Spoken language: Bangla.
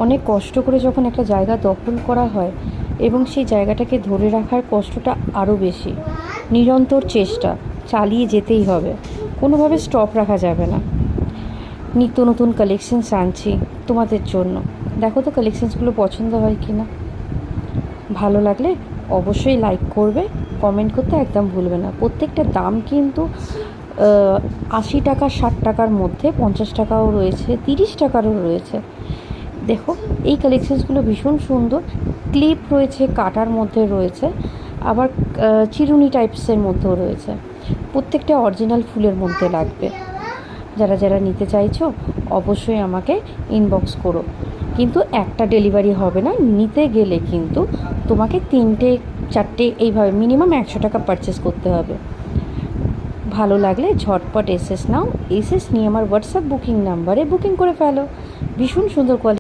অনেক কষ্ট করে যখন একটা জায়গা দখল করা হয় এবং সেই জায়গাটাকে ধরে রাখার কষ্টটা আরও বেশি। নিরন্তর চেষ্টা চালিয়ে যেতেই হবে, কোনোভাবে স্টপ রাখা যাবে না। নিত্য নতুন কালেকশানস আনছি তোমাদের জন্য, দেখো তো কালেকশানসগুলো পছন্দ হয় কি না। ভালো লাগলে অবশ্যই লাইক করবে, কমেন্ট করতে একদম ভুলবে না। প্রত্যেকটা দাম কিন্তু 80 টাকা 60 টাকার মধ্যে, 50 টাকাও রয়েছে, 30 টাকারও রয়েছে। দেখো এই কালেকশানসগুলো ভীষণ সুন্দর। ক্লিপ রয়েছে, কাটার মধ্যে রয়েছে, আবার চিরুনি টাইপসের মধ্যেও রয়েছে। প্রত্যেকটা অরিজিনাল ফুলের মধ্যে লাগবে। যারা যারা নিতে চাইছো অবশ্যই আমাকে ইনবক্স করো। কিন্তু একটা ডেলিভারি হবে না, নিতে গেলে কিন্তু তোমাকে 3টে 4টে এইভাবে মিনিমাম 100 টাকা পারচেস করতে হবে। ভালো লাগলে ঝটপট এসএস নাও, এসএস নিয়ে আমার হোয়াটসঅ্যাপ বুকিং নাম্বারে বুকিং করে ফেলো। ভীষণ সুন্দর কোয়ালিটি।